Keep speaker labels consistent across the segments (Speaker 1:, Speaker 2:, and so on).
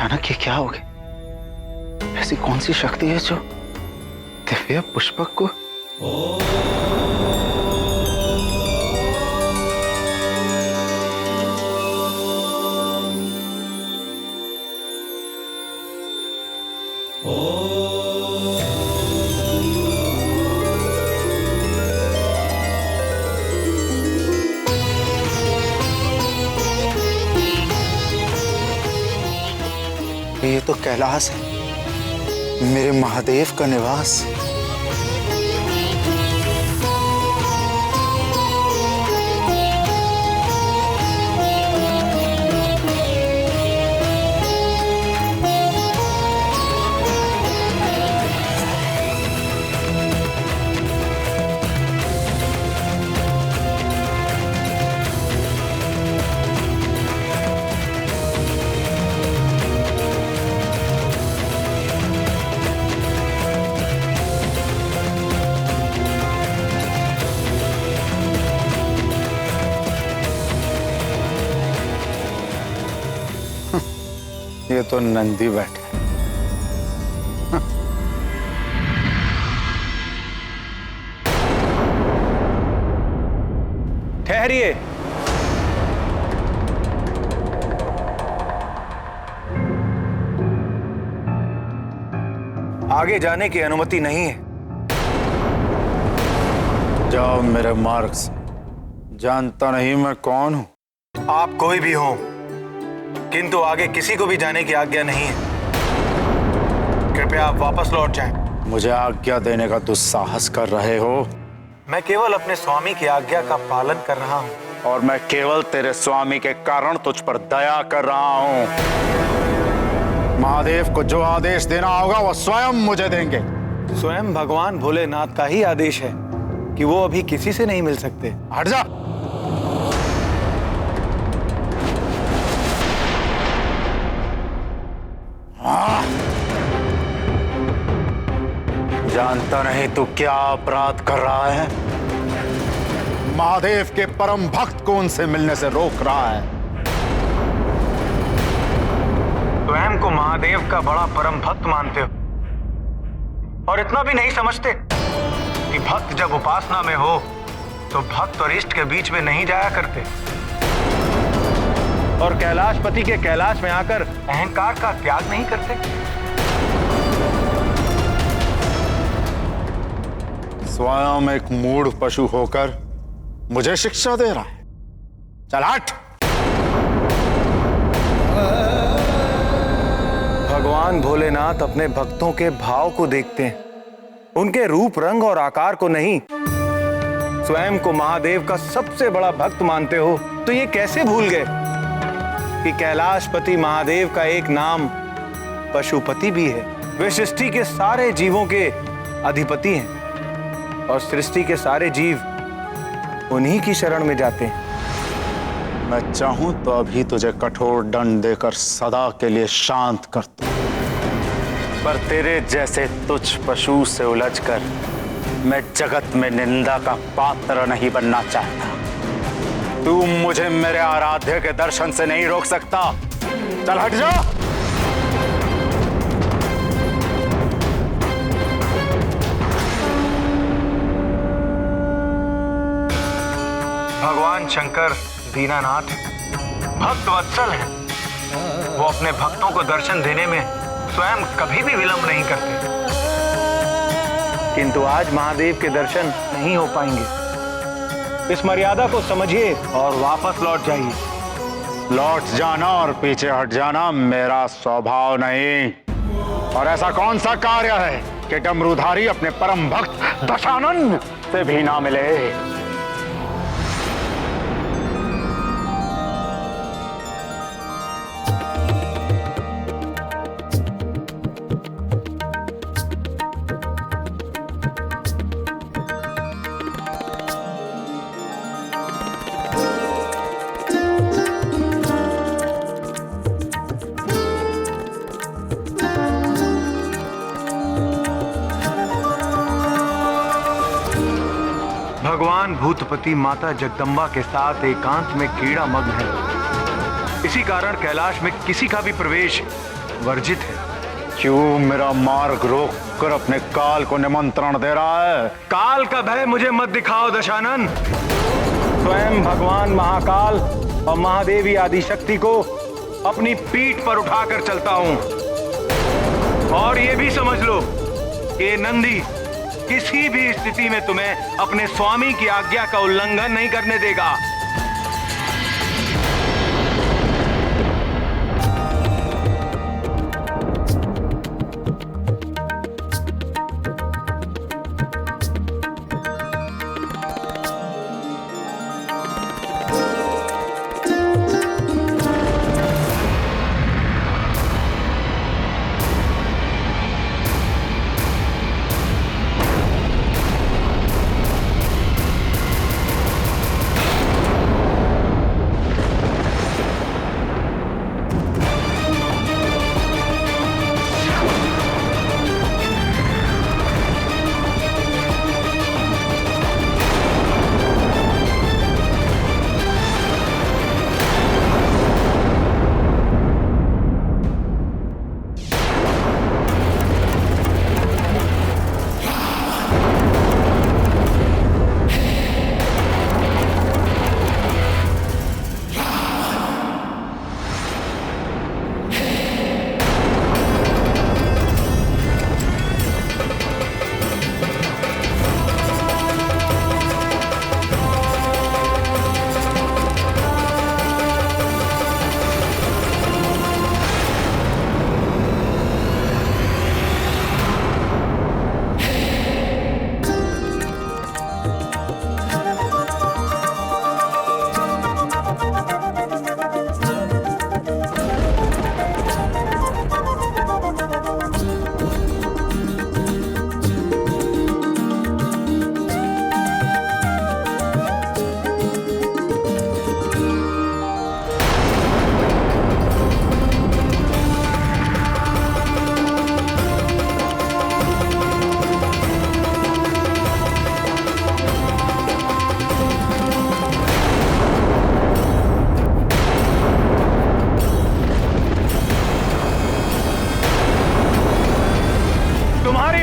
Speaker 1: अचानक ये क्या हो गया? ऐसी कौन सी शक्ति है जो दिव्या पुष्पक को? ये तो कैलाश है, मेरे महादेव का निवास। ये तो नंदी बैठे।
Speaker 2: ठहरिए। आगे जाने की अनुमति नहीं है।
Speaker 1: जाओ मेरे मार्ग से। जानता नहीं मैं कौन हूं।
Speaker 2: आप कोई भी हो, किंतु आगे किसी को भी जाने की आज्ञा नहीं है। कृपया आप वापस लौट जाएं।
Speaker 1: मुझे आज्ञा देने का दुस्साहस कर रहे हो?
Speaker 2: मैं केवल अपने स्वामी की आज्ञा का पालन कर रहा हूं।
Speaker 1: और मैं केवल तेरे स्वामी के कारण तुझ पर दया कर रहा हूं। महादेव को जो आदेश देना होगा वो स्वयं मुझे देंगे।
Speaker 2: स्वयं भगवान भोलेनाथ का ही आदेश है कि वो अभी किसी से नहीं मिल सकते।
Speaker 1: हट जा। जानता नहीं तू क्या अपराध कर रहा है? महादेव के परम भक्त को उनसे मिलने से रोक रहा है।
Speaker 2: स्वयं को महादेव का बड़ा परम भक्त मानते हो और इतना भी नहीं समझते कि भक्त जब उपासना में हो तो भक्त और इष्ट के बीच में नहीं जाया करते और कैलाशपति के कैलाश में आकर अहंकार का त्याग नहीं करते।
Speaker 1: स्वयं एक मूढ़ पशु होकर मुझे शिक्षा दे रहा है। चल हट।
Speaker 2: भगवान भोलेनाथ अपने भक्तों के भाव को देखते हैं, उनके रूप रंग और आकार को नहीं। स्वयं को महादेव का सबसे बड़ा भक्त मानते हो तो ये कैसे भूल गए कि कैलाशपति महादेव का एक नाम पशुपति भी है। वे सृष्टि के सारे जीवों के अधिपति हैं और सृष्टि के सारे जीव उन्हीं की शरण में जाते हैं।
Speaker 1: मैं चाहूं तो अभी तुझे कठोर दंड देकर सदा के लिए शांत कर दूं, पर तेरे जैसे तुच्छ पशु से उलझकर मैं जगत में निंदा का पात्र नहीं बनना चाहता। तू मुझे मेरे आराध्य के दर्शन से नहीं रोक सकता। चल हट जा।
Speaker 2: भगवान शंकर दीनानाथ भक्त वत्सल हैं। वो अपने भक्तों को दर्शन देने में स्वयं कभी भी विलंब नहीं करते, किंतु आज महादेव के दर्शन नहीं हो पाएंगे। इस मर्यादा को समझिए और वापस लौट जाइए।
Speaker 1: लौट जाना और पीछे हट जाना मेरा स्वभाव नहीं। और ऐसा कौन सा कार्य है कि डमरूधारी अपने परम भक्त दशानन से भी ना मिले?
Speaker 2: भगवान भूतपति माता जगदम्बा के साथ एकांत में क्रीड़ा मग्न है। इसी कारण कैलाश में किसी का भी प्रवेश वर्जित है।
Speaker 1: क्यों मेरा मार्ग रोक कर अपने काल को निमंत्रण दे रहा है?
Speaker 2: काल का भय मुझे मत दिखाओ दशानन। स्वयं भगवान महाकाल और महादेवी आदिशक्ति को अपनी पीठ पर उठाकर चलता हूं। और ये भी समझ लो कि नंदी किसी भी स्थिति में तुम्हें अपने स्वामी की आज्ञा का उल्लंघन नहीं करने देगा।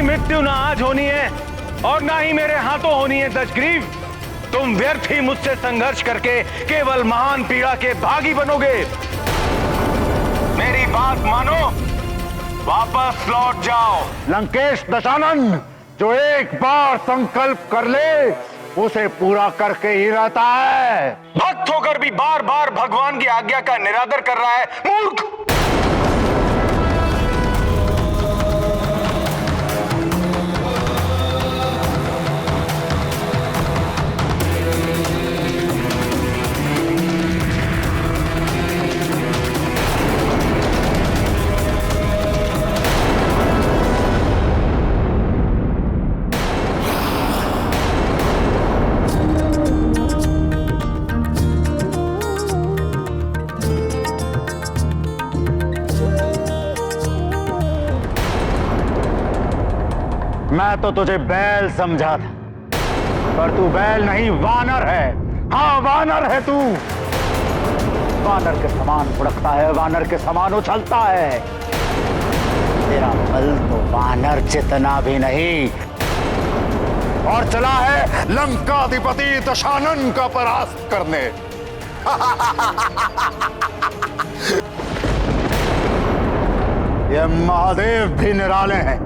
Speaker 2: मृत्यु ना आज होनी है और ना ही मेरे हाथों होनी है दशग्रीव। तुम व्यर्थ ही मुझसे संघर्ष करके केवल महान पीड़ा के भागी बनोगे। मेरी बात मानो, वापस लौट जाओ।
Speaker 1: लंकेश दशानन जो एक बार संकल्प कर ले उसे पूरा करके ही रहता है।
Speaker 2: भक्त होकर भी बार बार भगवान की आज्ञा का निरादर कर रहा है, मूर्ख।
Speaker 1: मैं तो तुझे बैल समझा था, पर तू बैल नहीं वानर है। हाँ, वानर है तू। वानर के समान फुड़कता है, वानर के समान उछलता है। तेरा बल तो वानर जितना भी नहीं। और चला है लंकाधिपति दशानन का परास्त करने। ये महादेव भी निराले हैं,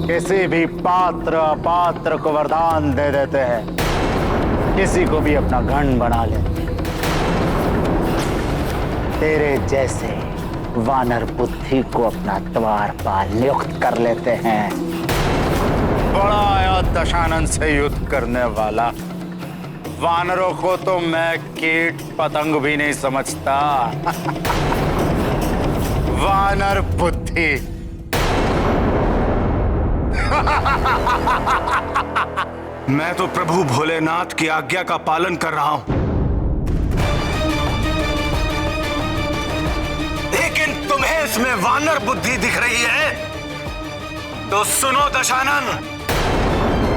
Speaker 1: किसी भी पात्र अपात्र को वरदान दे देते हैं, किसी को भी अपना गण बना लेते हैं। तेरे जैसे वानर बुद्धि को अपना द्वारपाल नियुक्त कर लेते हैं। बड़ा आया दशानन से युद्ध करने वाला। वानरों को तो मैं कीट पतंग भी नहीं समझता। वानर बुद्धि।
Speaker 2: मैं तो प्रभु भोलेनाथ की आज्ञा का पालन कर रहा हूं, लेकिन तुम्हें इसमें वानर बुद्धि दिख रही है। तो सुनो दशानन,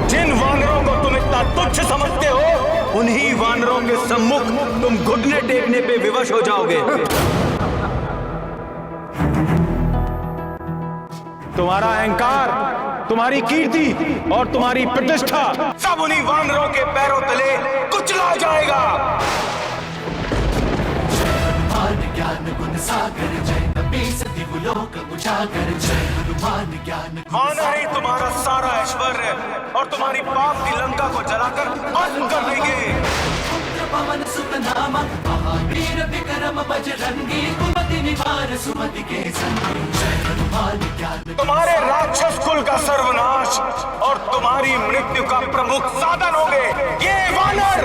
Speaker 2: जिन वानरों को तुम इतना तुच्छ समझते हो, उन्हीं वानरों के सम्मुख तुम घुटने टेकने पे विवश हो जाओगे। तुम्हारा अहंकार, तुम्हारी कीर्ति और तुम्हारी प्रतिष्ठा सब उन्हीं वानरों के पैरों तले कुचला जाएगा। माना ही तुम्हारा सारा ऐश्वर्य और तुम्हारी पाप की लंका को जलाकर भस्म कर देंगे।
Speaker 3: पवन सुत नामा महावीर विक्रम बजरंगी कुमति निवार सुमति के संगी जय हनुमान ज्ञान।
Speaker 2: तुम्हारे राक्षस कुल का सर्वनाश और तुम्हारी मृत्यु का प्रमुख साधन होंगे ये वानर।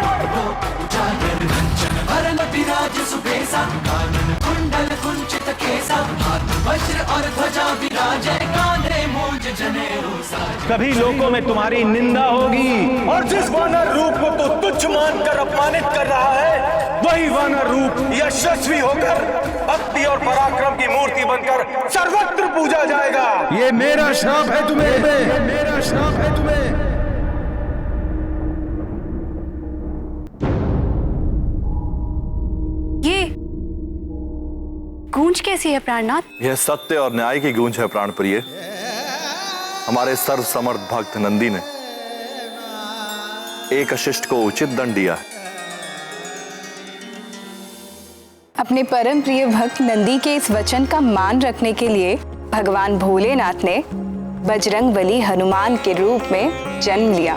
Speaker 3: भरन विराज सुबेसा कानन कुंडल कुंचित केसा हाथ वज्र और ध्वजा विराजय कांधे मूंज जनेऊ साज।
Speaker 2: सभी लोगों में तुम्हारी निंदा होगी और जिस वानर रूप को तो तुच्छ मानकर अपमानित कर रहा है वही वानर रूप यशस्वी होकर भक्ति और पराक्रम की मूर्ति बनकर सर्वत्र पूजा जाएगा। ये मेरा श्राप है तुम्हें, मेरा श्राप है तुम्हें।
Speaker 4: ये गूंज कैसी है प्राणनाथ?
Speaker 5: यह सत्य और न्याय की गूंज है प्राण प्रिय। हमारे सर्व समर्थ भक्त नंदी ने एक अशिष्ट को उचित दंड दिया है।
Speaker 6: अपने परम प्रिय भक्त नंदी के इस वचन का मान रखने के लिए भगवान भोलेनाथ ने बजरंगबली हनुमान के रूप में जन्म लिया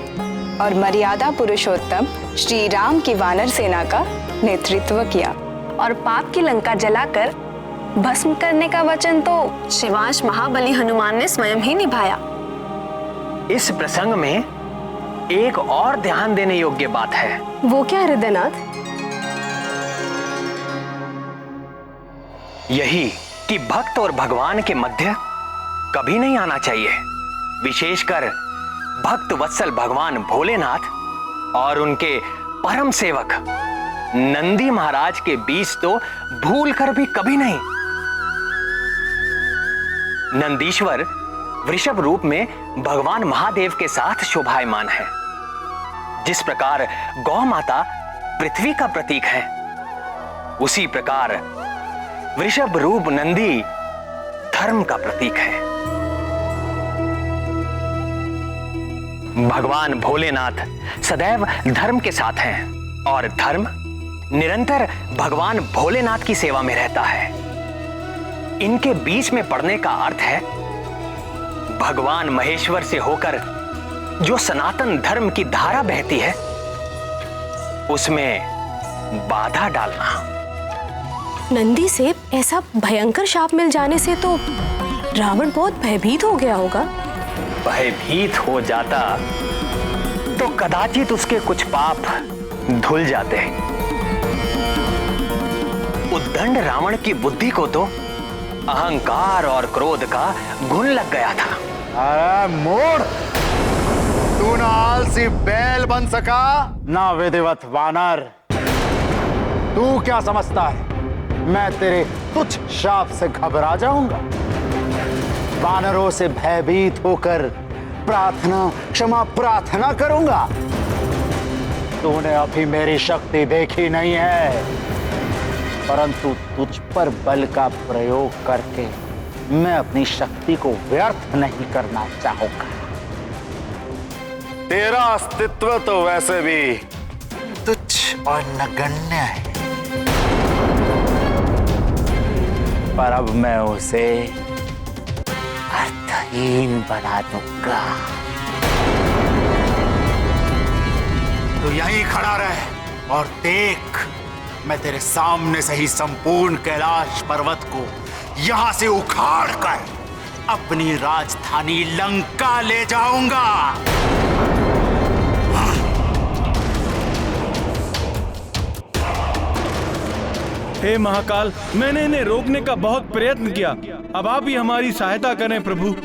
Speaker 6: और मर्यादा पुरुषोत्तम श्री राम की वानर सेना का नेतृत्व किया
Speaker 4: और पाप की लंका जलाकर भस्म करने का वचन तो शिवांश महाबली हनुमान ने स्वयं ही निभाया।
Speaker 7: इस प्रसंग में एक और ध्यान देने योग्य बात है।
Speaker 4: वो क्या हृदयनाथ?
Speaker 7: यही कि भक्त और भगवान के मध्य कभी नहीं आना चाहिए। विशेषकर भक्त वत्सल भगवान भोलेनाथ और उनके परम सेवक नंदी महाराज के बीच तो भूल कर भी कभी नहीं। नंदीश्वर वृषभ रूप में भगवान महादेव के साथ शोभायमान है। जिस प्रकार गौ माता पृथ्वी का प्रतीक है, उसी प्रकार वृषभ रूप नंदी धर्म का प्रतीक है। भगवान भोलेनाथ सदैव धर्म के साथ हैं और धर्म निरंतर भगवान भोलेनाथ की सेवा में रहता है। इनके बीच में पड़ने का अर्थ है भगवान महेश्वर से होकर जो सनातन धर्म की धारा बहती है उसमें बाधा डालना।
Speaker 4: नंदी से ऐसा भयंकर शाप मिल जाने से तो रावण बहुत भयभीत हो गया होगा।
Speaker 7: भयभीत हो जाता तो कदाचित उसके कुछ पाप धुल जाते। उद्दंड रावण की बुद्धि को तो अहंकार और क्रोध का घुन लग गया था।
Speaker 1: अरे मूढ़, तू ना आलसी बैल बन सका ना विधिवत वानर। तू क्या समझता है मैं तेरे तुच्छ शाप से घबरा जाऊंगा? वानरों से भयभीत होकर प्रार्थना क्षमा प्रार्थना करूंगा। तूने अभी मेरी शक्ति देखी नहीं है, परंतु तुझ पर बल का प्रयोग करके मैं अपनी शक्ति को व्यर्थ नहीं करना चाहूंगा। तेरा अस्तित्व तो वैसे भी तुच्छ और नगण्य है, पर अब मैं उसे अर्थहीन बना दूंगा। तो यहीं खड़ा रह और देख, मैं तेरे सामने से ही संपूर्ण कैलाश पर्वत को यहां से उखाड़ कर अपनी राजधानी लंका ले जाऊंगा।
Speaker 2: हे महाकाल, मैंने इन्हें रोकने का बहुत प्रयत्न किया, अब आप ही हमारी सहायता करें प्रभु।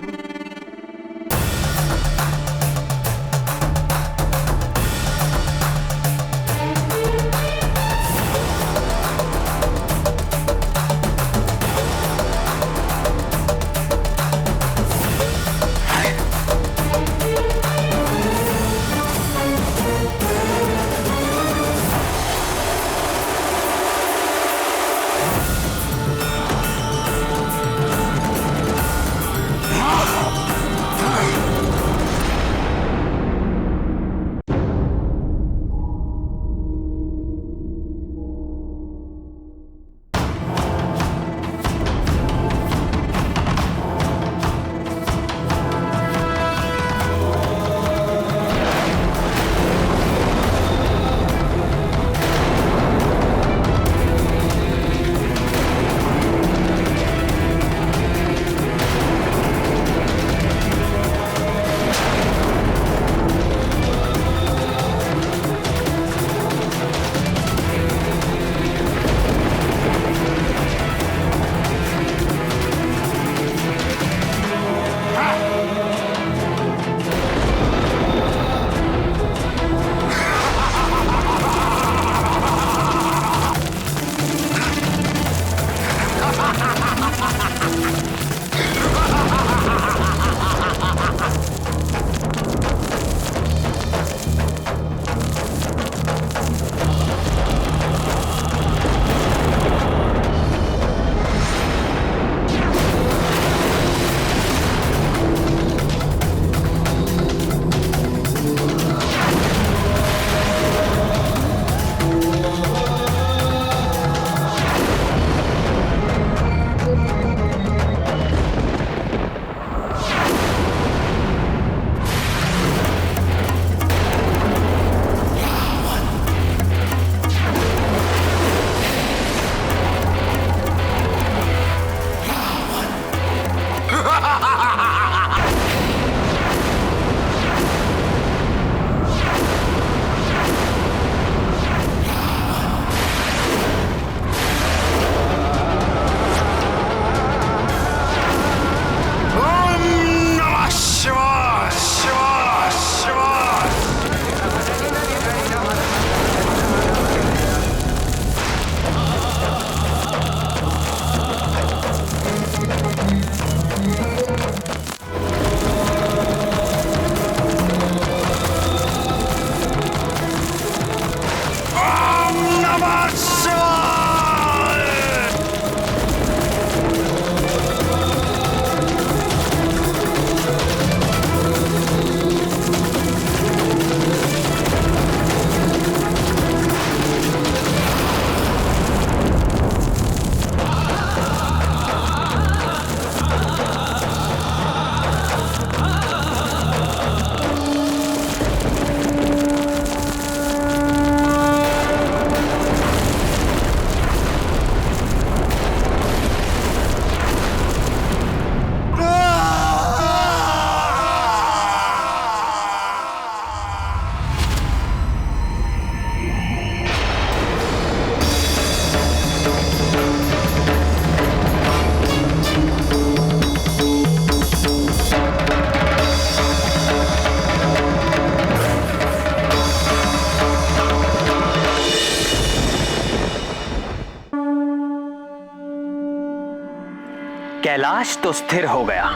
Speaker 7: कैलाश तो स्थिर हो गया,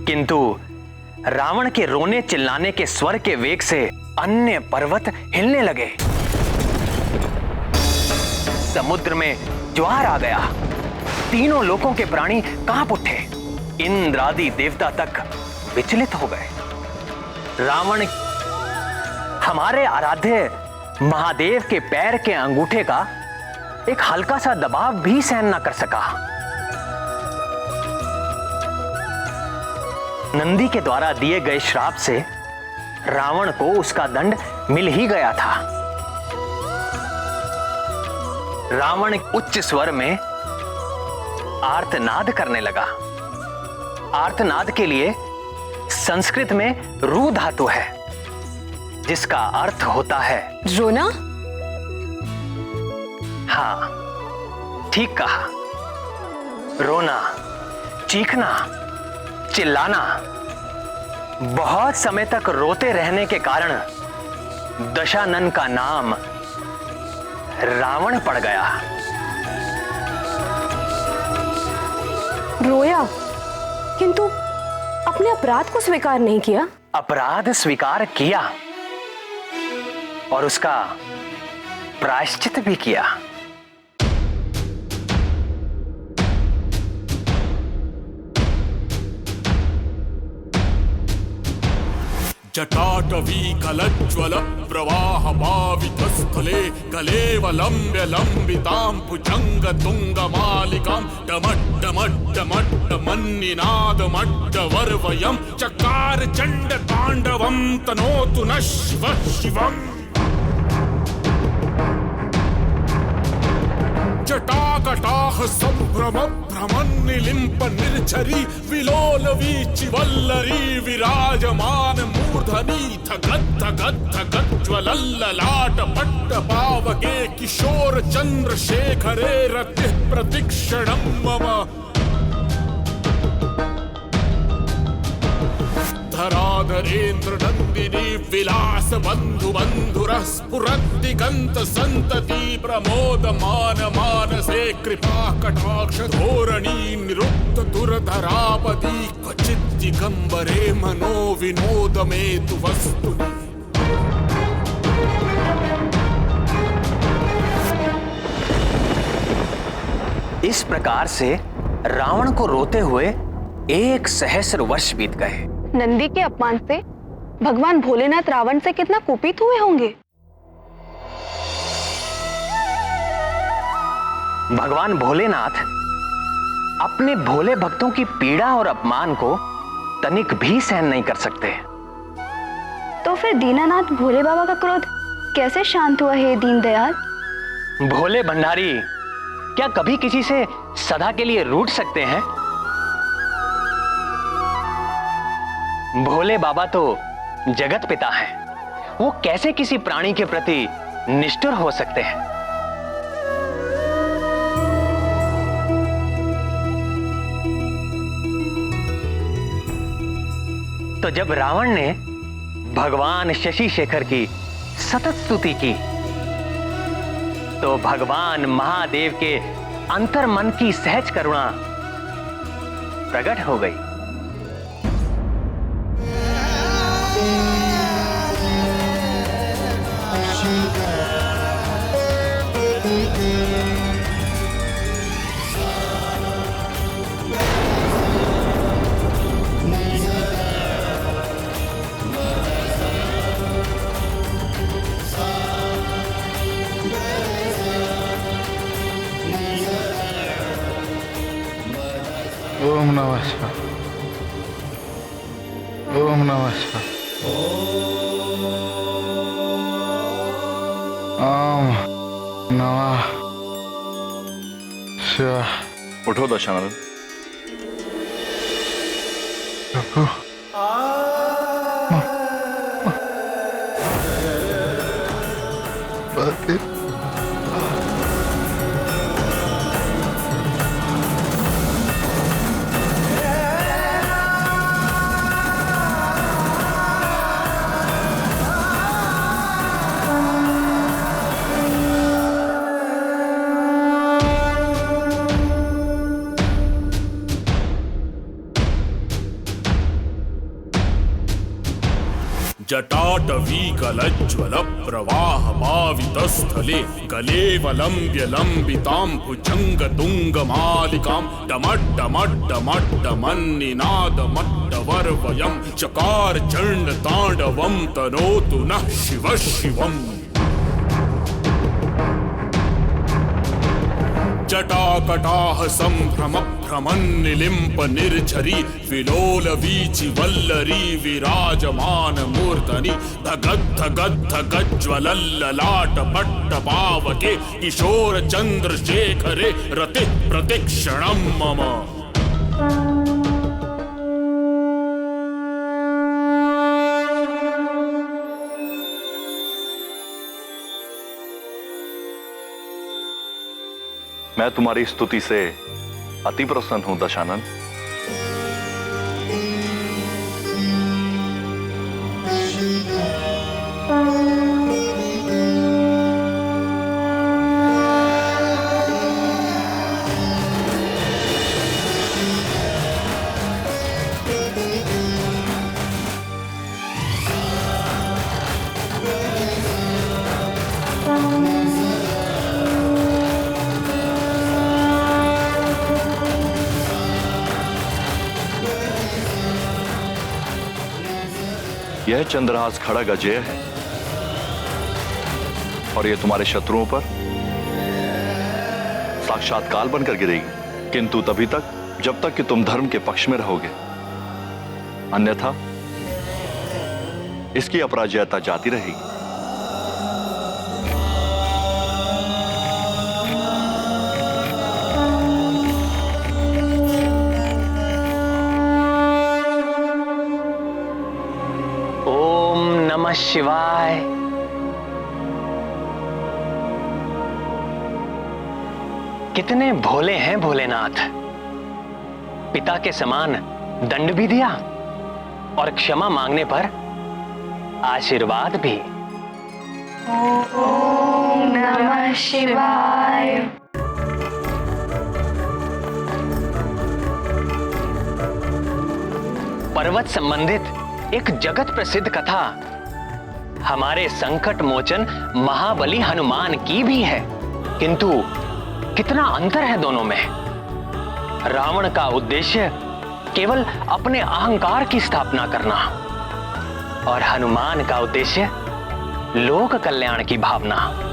Speaker 7: किंतु रावण के रोने चिल्लाने के स्वर के वेग से अन्य पर्वत हिलने लगे। समुद्र में ज्वार आ गया, तीनों लोकों के प्राणी कांप उठे, इंद्र आदि देवता तक विचलित हो गए। रावण हमारे आराध्य महादेव के पैर के अंगूठे का एक हल्का सा दबाव भी सहन न कर सका। नंदी के द्वारा दिए गए श्राप से रावण को उसका दंड मिल ही गया था। रावण उच्च स्वर में आर्तनाद करने लगा। आर्तनाद के लिए संस्कृत में रू धातु है, जिसका अर्थ होता है
Speaker 4: रोना।
Speaker 7: हाँ, ठीक कहा। रोना, चीखना, चिल्लाना। बहुत समय तक रोते रहने के कारण दशानन का नाम रावण पड़ गया।
Speaker 4: रोया, किंतु अपने अपराध को स्वीकार नहीं किया।
Speaker 7: अपराध स्वीकार किया और उसका प्रायश्चित भी किया।
Speaker 8: जटाटवी कलज्ज्वल प्रवाह पावितस्थले कलेवलम्ब्य लम्बितां भुजंग तुंग मालिकां डमड्डमड्डमड्डमन्निनादमड्डवर्वयं चकार चंड तांडवं तनोतु नः शिवः शिवम्। जटाकटाह संभ्रम भ्रमन्निलिम्प निर्झरी विलोल वीचि वल्लरी विराजमान मूर्धनि धगद् धगद् धगद् ज्वलल्ललाट पट्ट पावके किशोर चंद्रशेखरे रतिः प्रतिक्षणं मम। धराधरेन्द्र नंदिनी विलास बंधु बंधुरः स्फुरद्दिगंत संतति प्रमोदमान मानसे कृपा कटाक्ष धोरणी निरुक्त दुर्धरापदी क्वचित् दिगंबरे मनो विनोदमेतु वस्तुनि।
Speaker 7: इस प्रकार से रावण को रोते हुए 1 सहस्र वर्ष बीत गए।
Speaker 4: नंदी के अपमान से भगवान भोलेनाथ रावण से कितना कुपित हुए होंगे।
Speaker 7: भगवान भोलेनाथ अपने भोले भक्तों की पीड़ा और अपमान को तनिक भी सहन नहीं कर सकते।
Speaker 4: तो फिर दीनानाथ भोले बाबा का क्रोध कैसे शांत हुआ है दीनदयाल?
Speaker 7: भोले भंडारी क्या कभी किसी से सदा के लिए रूठ सकते हैं? भोले बाबा तो जगत पिता हैं, वो कैसे किसी प्राणी के प्रति निष्ठुर हो सकते हैं? तो जब रावण ने भगवान शशि शेखर की सतत स्तुति की, तो भगवान महादेव के अंतर्मन की सहज करुणा प्रकट हो गई।
Speaker 9: ओम नमः शिवाय। ओम नमः शिवाय। ओम नमः शिवाय।
Speaker 5: उठो दशानन।
Speaker 9: प्रभु
Speaker 8: जटाटवीकलज्ज्वल प्रवाह पावितस्थले गलेवलम्ब्य लम्बितां भुजङ्गतुङ्गमालिकां डमड्डमड्डमड्डमन्निनादमड्डवर्वयं चकार चण्डताण्डवं तनोतु नः शिवः शिवम्। जटाकटाह संभ्रम भ्रमन्निलिम्प निर्झरी विलोल वीचि वल्लरी विराजमान मूर्धनि धगद् धगद् धगज्ज्वलल्ललाट पट्ट पावके किशोर चन्द्रशेखरे रतिः प्रतिक्षणं मम।
Speaker 5: मैं तुम्हारी स्तुति से अति प्रसन्न हूं दशानन। यह चंद्रहास खड़ग अजय है और यह तुम्हारे शत्रुओं पर साक्षात काल बनकर गिरेगी, किंतु तभी तक जब तक कि तुम धर्म के पक्ष में रहोगे, अन्यथा इसकी अपराजयता जाती रहेगी।
Speaker 7: नमः शिवाय। कितने भोले हैं भोलेनाथ। पिता के समान दंड भी दिया और क्षमा मांगने पर आशीर्वाद भी।
Speaker 4: ओम नमः शिवाय।
Speaker 7: पर्वत संबंधित एक जगत प्रसिद्ध कथा हमारे संकट मोचन महाबली हनुमान की भी है, किंतु कितना अंतर है दोनों में। रावण का उद्देश्य केवल अपने अहंकार की स्थापना करना और हनुमान का उद्देश्य लोक कल्याण की भावना।